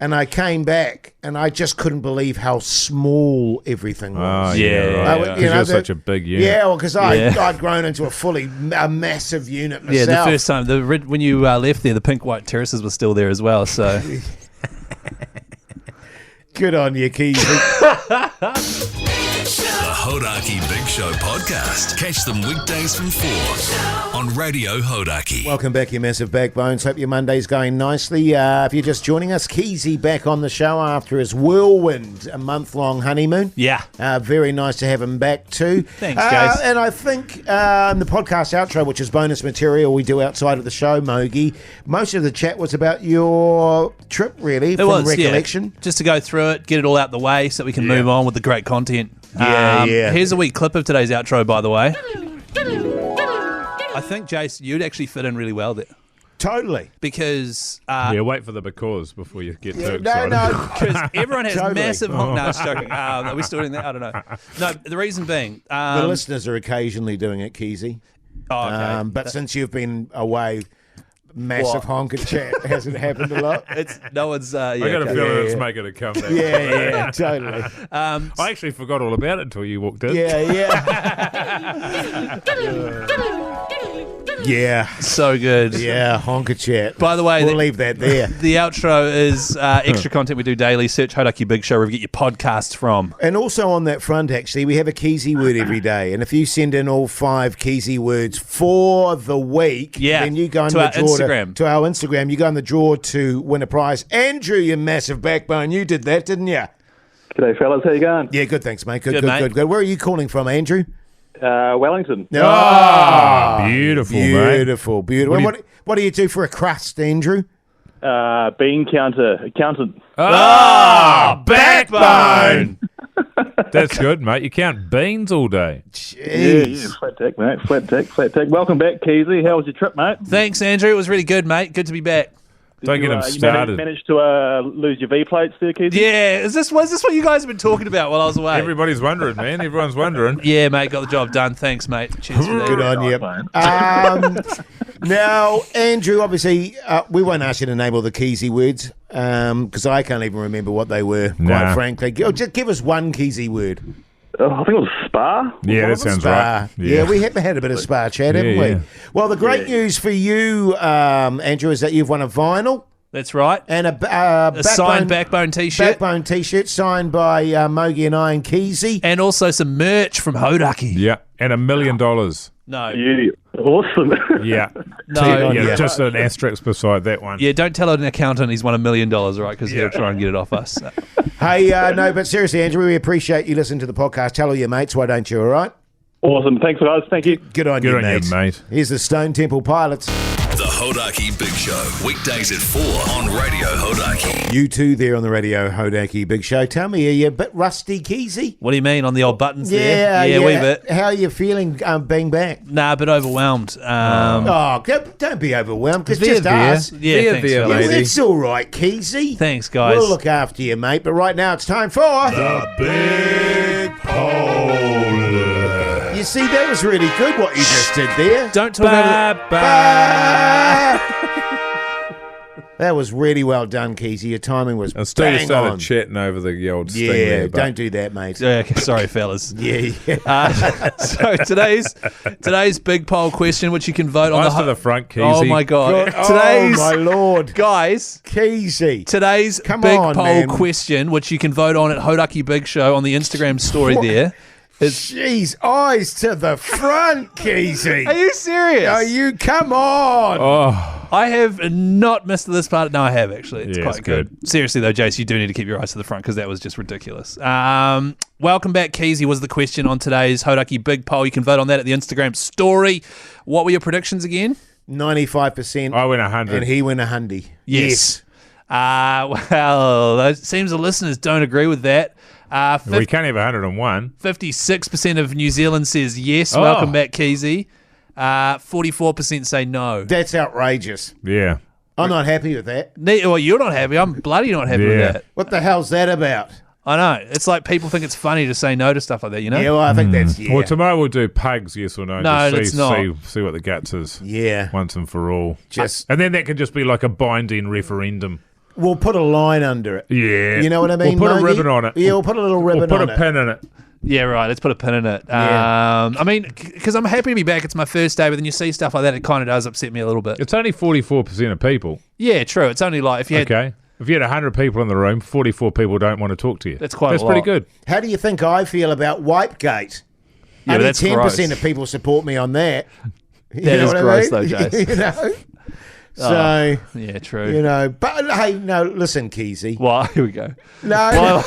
and I came back, and I just couldn't believe how small everything was. Oh, Yeah. right. Because Because you're such a big unit. Yeah, well, because Yeah. I'd grown into a massive unit myself. Yeah, the first time when you left there, the pink white terraces were still there as well. So Good on you, Keyzie. The Hodaki Big Show podcast. Catch them weekdays from 4 on Radio Hodaki. Welcome back, you massive backbones. Hope your Monday's going nicely. If you're just joining us, Keyzie back on the show after his whirlwind, a month-long honeymoon. yeah, Very nice to have him back too. Thanks, Jase. And I think the podcast outro, which is bonus material we do outside of the show, Mogi, most of the chat was about your trip, really, from recollection. Yeah. Just to go through it, get it all out the way, so that we can move on with the great content. Yeah. Here's a wee clip of today's outro, by the way. I think, Jase, you'd actually fit in really well there Totally. because Yeah, wait for the because before you get too No, excited. no. because everyone has Totally. massive No, it's joking. Are we still doing that? I don't know. No, the reason being, The listeners are occasionally doing it, Keyzie. oh, okay. But since you've been away, massive honker chat hasn't happened a lot. It's no one's. I got a okay. feeling it's making a comeback. Yeah, totally. I actually forgot all about it until you walked in. Yeah, So good. yeah, honker chat. By the way, we'll leave that there. the outro is extra content we do daily. Search Hodaki Big Show wherever you get your podcasts from. And also on that front, actually, we have a Keyzie word every day. And if you send in all 5 Keyzie words for the week, then you go in to the our draw Instagram. to our Instagram. You go in the draw to win a prize. Andrew, you massive backbone, you did that, didn't you? G'day, fellas. How you going? Yeah, good, thanks, mate. Good, Good, good, mate. good, good. Where are you calling from, Andrew? Wellington. Beautiful, mate. Beautiful, beautiful. What do you do for a crust, Andrew? Bean accountant. Backbone! That's good, mate. You count beans all day. Jeez. Flat tack, mate. Flat tack. Welcome back, Keyzie. How was your trip, mate? Thanks, Andrew. It was really good, mate. Good to be back. Don't get him You started. managed to lose your V plates there, Keyzie? Yeah, was this what you guys have been talking about while I was away? Everybody's wondering, man. Everyone's wondering. Yeah, mate, got the job done. Thanks, mate. Cheers for that. Good on you. Now, Andrew, obviously, we won't ask you to name all the Keyzie words because I can't even remember what they were, quite Nah. frankly. Just give us one Keyzie word. I think it was spa. Yeah, that sounds Spa. right. Yeah, we have had a bit of spa chat, haven't we? yeah. Well, the great news for you, Andrew, is that you've won a vinyl That's right. and a Signed Backbone t-shirt. Backbone T-shirt signed by Mogi and I and Keyzie. And also some merch from Hodaki. Yeah, and $1 million. No. Yeah. Awesome. Yeah. No. Yeah, just an asterisk beside that one. Yeah, don't tell an accountant he's won $1 million, all right? Because he'll try and get it off us. Hey, no, but seriously, Andrew, we appreciate you listening to the podcast. Tell all your mates, why don't you, all right? Awesome. Thanks, guys. Thank you. Good on Good you, on mate. you, mate. Here's the Stone Temple Pilots. The Hodaki Big Show. Weekdays at 4 on Radio Hodaki. You two there on the Radio Hodaki Big Show. Tell me, are you a bit rusty, Keyzie? What do you mean on the old buttons there? Yeah, wee bit. How are you feeling being back? Nah, a bit overwhelmed. Don't be overwhelmed, because just Veer. us. Yeah, Veer, thanks, Veer, guys. lady. It's all right, Keyzie. Thanks, guys. We'll look after you, mate. But right now it's time for... The Big Poll. You see, that was really good what you just did there. Don't talk over That was really well done, Keyzie. Your timing was And still you bang started on. chatting over the old sting Yeah, there. But don't do that, mate. Yeah, okay, sorry, fellas. Yeah. So today's big poll question, which you can vote on Nice the to the front, Keyzie. Oh my god! Oh, Today's my Lord. guys. Keyzie. Today's Come big on, poll man. question, which you can vote on at Hodaki Big Show on the Instagram story there. Jeez, eyes to the front, Keyzie. Are you serious? Are you? Come on. Oh, I have not missed this part. No, I have actually. It's Yeah, quite it's good. good. Seriously though, Jase, you do need to keep your eyes to the front because that was just ridiculous. Welcome back, Keyzie was the question on today's Hodaki Big Poll. You can vote on that at the Instagram story. What were your predictions again? 95%. I went 100. And he went 100. Yes. Well, it seems the listeners don't agree with that. We can't have 101. 56% of New Zealand says yes. Oh. Welcome back, Keyzie. 44% say no. That's outrageous. Yeah. I'm not happy with that. Well, you're not happy. I'm bloody not happy with Yeah. that. What the hell's that about? I know. It's like people think it's funny to say no to stuff like that, you know? Yeah, well, I think that's, yeah. Well, tomorrow we'll do Pugs, yes or no. No, just let's not. See what the guts is. Yeah. Once and for all. Just- And then that could just be like a binding referendum. we'll put a line under it. Yeah. You know what I mean? We'll put a Mogi? ribbon on it. Yeah, we'll put a little ribbon We'll on put a it. pin in it. Yeah, right. Let's put a pin in it. Yeah. I mean, because I'm happy to be back. It's my first day, but then you see stuff like that, it kind of does upset me a little bit. It's only 44% of people. Yeah, true. It's only like if you had... Okay. If you had 100 people in the room, 44 people don't want to talk to you. That's quite a lot. pretty good. How do you think I feel about Wipegate? Yeah, Only that's 10% gross. of people support me on that. You That know is what gross, I mean? though, Jase. You know? So, Yeah, true. you know, but hey, no, listen, Keyzie. Well, here we go. No,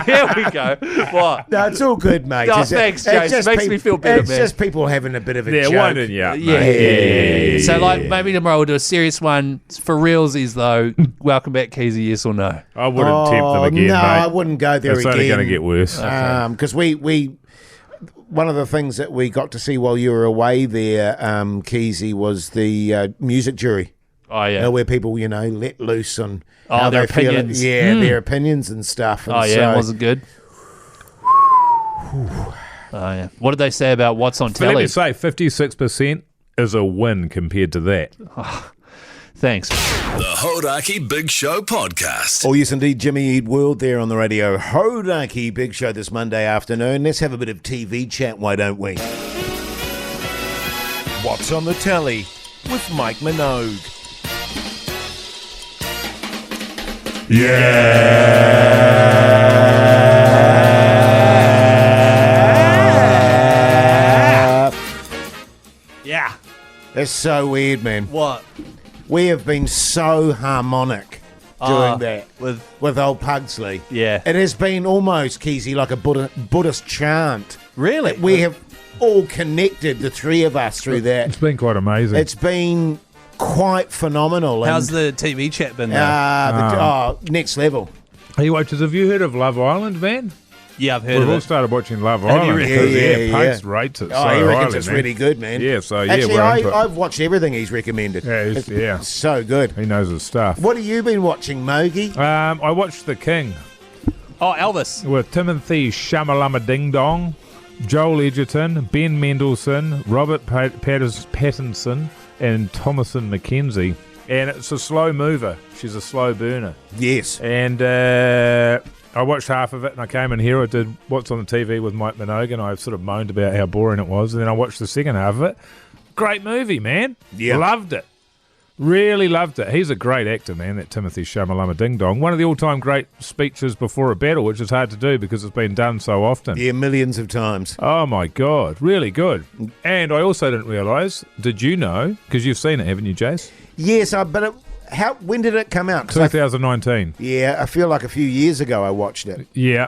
Here we go. What? no, it's all good, mate. Oh, It's- thanks, it's Jase. just Makes me feel better, It's man. just people having a bit of a Yeah, joke. winding you up, Yeah. mate. So, like, maybe tomorrow we'll do a serious one for realsies, though. Welcome back, Keyzie, yes or no? I wouldn't tempt them again, no, mate. I wouldn't go there It's again. only going to get worse. Because we one of the things that we got to see while you were away there, Keyzie, was the music jury. Oh, yeah. Where people, let loose on Oh, how their they feel. opinions. Their opinions and stuff. And Oh, yeah, so, it wasn't good. Oh, yeah. What did they say about what's on But let telly? me say, 56% is a win compared to that. Thanks. The Hodaki Big Show podcast. Oh, yes, indeed. Jimmy Eat World there on the radio. Hodaki Big Show this Monday afternoon. Let's have a bit of TV chat, why don't we? What's on the telly with Mike Minogue. Yeah. It's so weird, man. What? We have been so harmonic doing that with old Pugsley. Yeah. It has been almost, Keyzie, like a Buddhist chant. Really? We have all connected, the three of us, through that. It's been quite amazing. It's been quite phenomenal. How's and, the TV chat been, though? next level. Hey, watchers, have you heard of Love Island, man? Yeah, I've heard We've of all it. started watching Love you Island. really? because, Yeah, Pugs yeah. rates it so Oh, he reckons highly, it's man. really good, man. Yeah, so yeah, Actually, we're into it. I've watched everything he's recommended. Yeah, It's yeah. so good. He knows his stuff. What have you been watching, Mogi? I watched The King Oh, Elvis. with Timothy Shamalama Ding Dong, Joel Edgerton, Ben Mendelsohn, Robert Pattinson, and Thomasin McKenzie. And it's a slow mover. She's a slow burner. Yes. And I watched half of it, and I came in here. I did What's on the TV with Mike Minogue, and I sort of moaned about how boring it was. And then I watched the second half of it. Great movie, man. Yeah. Loved it. Really loved it. He's a great actor, man, that Timothy Shamalama Ding Dong. One of the all-time great speeches before a battle, which is hard to do because it's been done so often. Yeah, millions of times. Oh, my God. Really good. And I also didn't realise, did you know, because you've seen it, haven't you, Jase? Yes, but when did it come out? 'Cause 2019. yeah, I feel like a few years ago I watched it. Yeah.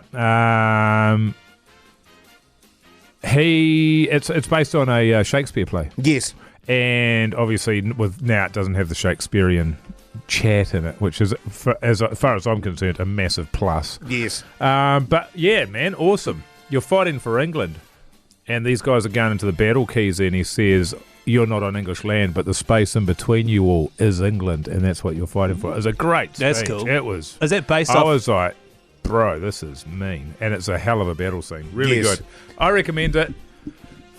It's based on a Shakespeare play. Yes. And obviously, now it doesn't have the Shakespearean chat in it, which is, as far as I'm concerned, a massive plus. Yes. But yeah, man, awesome. You're fighting for England, and these guys are going into the battle, Keyzie, and he says, you're not on English land, but the space in between you all is England, and that's what you're fighting for. It was a great speech. That's cool. It was. Is that based I off... was like, bro, this is mean. And it's a hell of a battle scene. Really Yes. good. I recommend it.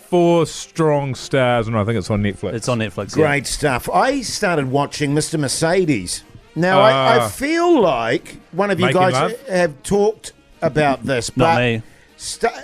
4 strong stars, and I think it's on Netflix. It's on Netflix, yeah. Great stuff. I started watching Mr. Mercedes. Now, I feel like one of you Making guys Love? have talked about this. Not but me.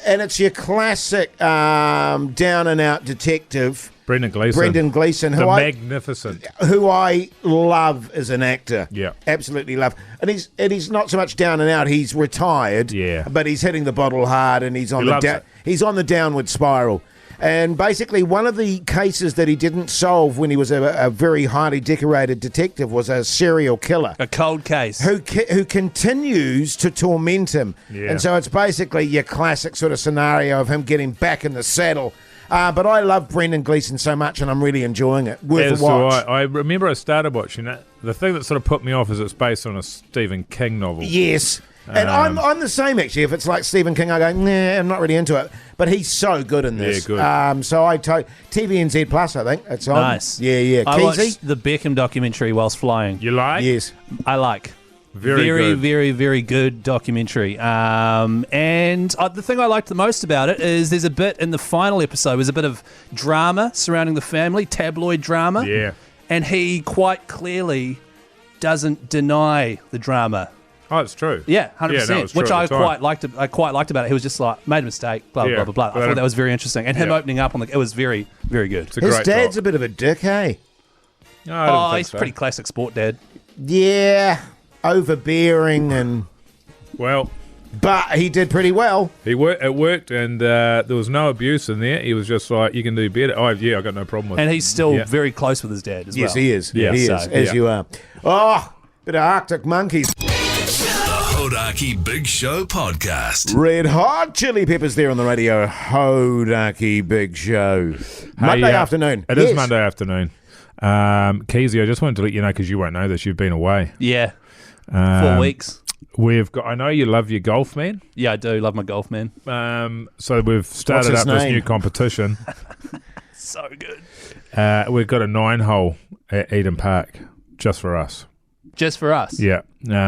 And it's your classic down-and-out detective, Brendan Gleeson. Brendan Gleeson, The magnificent. who I love as an actor. Yeah. Absolutely love. And he's not so much down and out, he's retired. Yeah. But he's hitting the bottle hard and he's on He loves it. he's on the downward spiral. And basically one of the cases that he didn't solve when he was a very highly decorated detective was a serial killer. A cold case. Who continues to torment him. Yeah. And so it's basically your classic sort of scenario of him getting back in the saddle. But I love Brendan Gleeson so much, and I'm really enjoying it. Worth As a watch. do I remember I started watching it. The thing that sort of put me off is it's based on a Stephen King novel. Yes. And I'm the same, actually. If it's like Stephen King, I go, nah, I'm not really into it. But he's so good in this. Yeah, good. So TVNZ Plus, I think. It's on. Nice. Yeah. I Keyzie? watched the Beckham documentary whilst flying. You like? Yes. I like. Very good. Very, very good documentary. And the thing I liked the most about it is there's a bit in the final episode, there's a bit of drama surrounding the family, tabloid drama. Yeah. And he quite clearly doesn't deny the drama. Oh, it's true. Yeah, 100%. Yeah, no, it's true which at I the time. quite liked about it. He was just like, made a mistake, blah, Yeah, blah, blah, blah. I but thought that was very interesting. And him yeah. opening up it was very, very good. It's a His great dad's doc. a bit of a dick, hey? No, I don't think He's so. pretty classic sport dad. Yeah, overbearing but he did pretty well. It worked, and there was no abuse in there. He was just like, you can do better. Oh, yeah, I got no problem with it. And he's still Yeah. very close with his dad as well. Yes, he is. Yeah. He So, is, as yeah. you are. Oh, bit of Arctic Monkeys. The Hodaki Big Show podcast. Red Hot Chili Peppers there on the radio. Hodaki Big Show. Monday afternoon. It Yes. is Monday afternoon. Keyzie, I just wanted to let you know, because you won't know this, you've been away. Yeah. 4 weeks. We've got. I know you love your golf, man. Yeah, I do. Love my golf, man. So we've started his up this name? new competition. So good. We've got a 9-hole at Eden Park just for us. Just for us. Yeah,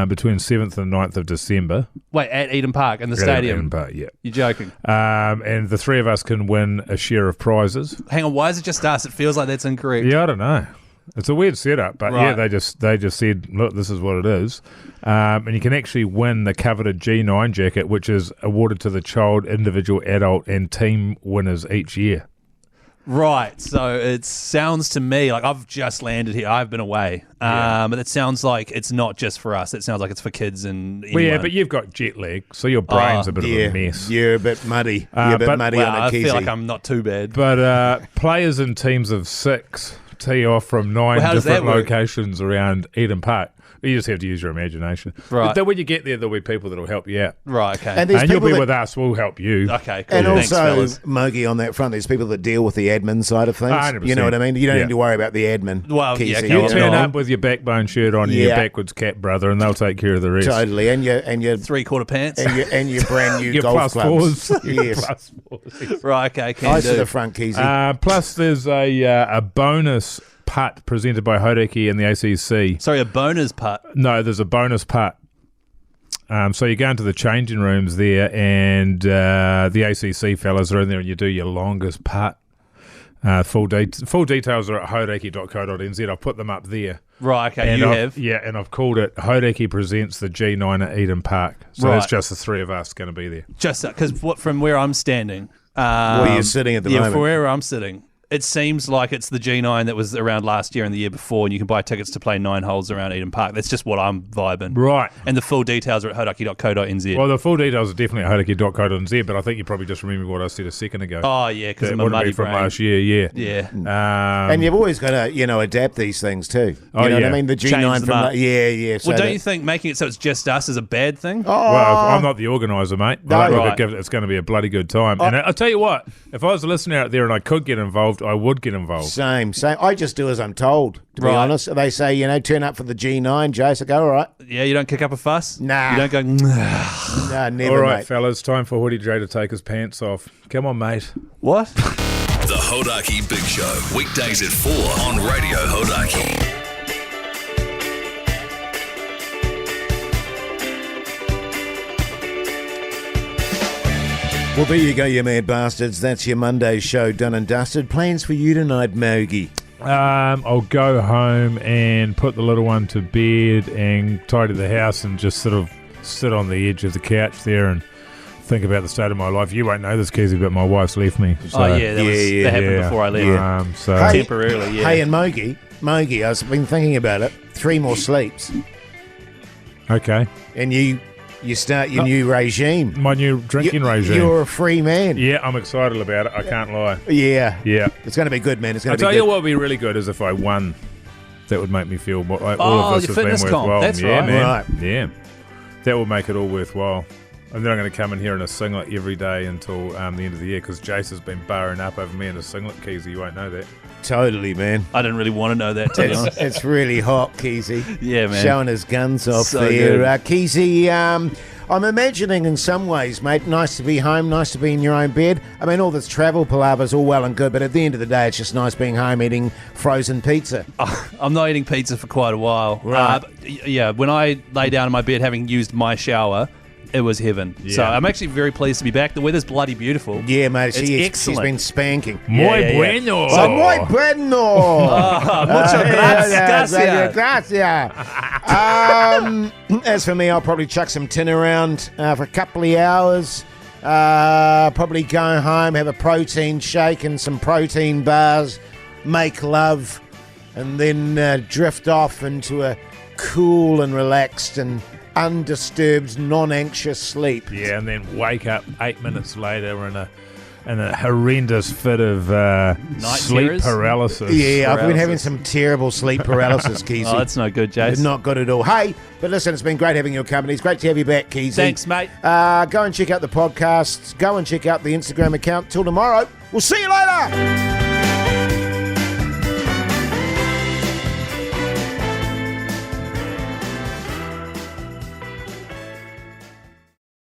between 7th and 9th of December. Wait, at Eden Park in the At stadium. Eden Park, yeah. You're joking. And the three of us can win a share of prizes. Hang on, why is it just us? It feels like that's incorrect. Yeah, I don't know. It's a weird setup, but Right. yeah, they just said, look, this is what it is. And you can actually win the coveted G9 jacket, which is awarded to the child, individual, adult, and team winners each year. Right. So it sounds to me like I've just landed here. I've been away. But it sounds like it's not just for us. It sounds like it's for kids and Well, yeah, anyone. but you've got jet lag, so your brain's a bit of a mess. You're a bit muddy. You're a bit but- muddy Well, on I a feel like Keyzie. I'm not too bad. But players in teams of 6 tee off from 9 Well, how does different that work? locations around Eden Park. You just have to use your imagination. Right. But then when you get there, there'll be people that'll help you out. Right, okay. And there's And you'll people be that- with us. We'll help you. Okay, cool. And Thanks, also, fellas. Mogi, on that front, there's people that deal with the admin side of things. 100%. You know what I mean? You don't Yeah. need to worry about the admin. Well, yeah, Keyzie, okay, you You well, know? turn go on. up with your backbone shirt on and your Yeah. backwards cap, brother, and they'll take care of the rest. Totally. And your 3/4 pants. and your brand new Your golf plus clubs. fours. Your Yes. plus fours. Right, okay, can Eyes to do. the front, Keyzie. Plus, there's a bonus putt presented by Hodaki and the ACC. Sorry, a boner's putt. No, there's a bonus putt. So you go into the changing rooms there, and the ACC fellas are in there, and you do your longest putt. Full details are at hodaki.co.nz. I've put them up there. Right, okay, And you I've- have. Yeah, and I've called it Hodaki Presents the G9 at Eden Park. So Right. there's just the three of us going to be there. Just because from where I'm standing. Where you're sitting at the moment. from where I'm sitting. It seems like it's the G9 that was around last year and the year before, and you can buy tickets to play 9 holes around Eden Park. That's just what I'm vibing. Right. And the full details are at hodaki.co.nz. Well, the full details are definitely at hodaki.co.nz, but I think you probably just remembered what I said a second ago. Oh, yeah, because That I'm a would have muddy been from brain. last year, yeah. Yeah. And you've always got to, adapt these things too. You Oh, know what yeah. I mean? The Change G9 them from up. yeah. So Well, don't that- you think making it so it's just us is a bad thing? Well, I'm not the organiser, mate. No. I think Right. it's going to be a bloody good time. And I'll tell you what, if I was a listener out there and I could get involved, I would get involved. Same. I just do as I'm told, to be Right. honest. They say, turn up for the G9, Jase. I go, all right. Yeah, you don't kick up a fuss? Nah. You don't go, No, never, All right, mate. fellas, time for Hoodie J to take his pants off. Come on, mate. what? The Hodaki Big Show. Weekdays at 4 on Radio Hodaki. Well, there you go, you mad bastards. That's your Monday show done and dusted. Plans for you tonight, Mogi? I'll go home and put the little one to bed and tidy the house and just sort of sit on the edge of the couch there and think about the state of my life. You won't know this, Keyzie, but my wife's left me. So, That happened before I left. So Temporarily, yeah. Hey, and Mogi, I've been thinking about it. 3 more sleeps. okay, And you start your new regime. my new drinking regime. You're a free man. Yeah, I'm excited about it. I can't lie. Yeah. Yeah. It's going to be good, man. It's going I'll to be tell good. you what would be really good is if I won. That would make me feel like all Oh, of this your has been fitness comp. worthwhile. That's yeah, right. man. Right. Yeah. That will make it all worthwhile. And then I'm going to come in here in a singlet every day until the end of the year because Jase has been barring up over me in a singlet, Keyzie. You won't know that. Totally, man. I didn't really want to know that, to be honest. It's really hot, Keyzie. Yeah, man. Showing his guns off So there. good. Keyzie, I'm imagining in some ways, mate, nice to be home, nice to be in your own bed. I mean, all this travel palaver's all well and good, but at the end of the day, it's just nice being home eating frozen pizza. I'm not eating pizza for quite a while. Right. But when I lay down in my bed having used my shower, it was heaven. Yeah. So I'm actually very pleased to be back. The weather's bloody beautiful. Yeah, mate, It's she's excellent. been spanking. Muy yeah. bueno. Oh, muy bueno! Mucho gracias. Gracias. As for me, I'll probably chuck some tin around for a couple of hours. Probably go home, have a protein shake and some protein bars, make love, and then drift off into a cool and relaxed and undisturbed, non-anxious sleep. Yeah, and then wake up 8 minutes later in a horrendous fit of sleep terrors? paralysis. Yeah, I've been having some terrible sleep paralysis, Keyzie. Oh, that's no good, Jase. It's not good at all. Hey, but listen, it's been great having your company. It's great to have you back, Keyzie. Thanks, mate. Go and check out the podcasts. Go and check out the Instagram account. Till tomorrow. We'll see you later.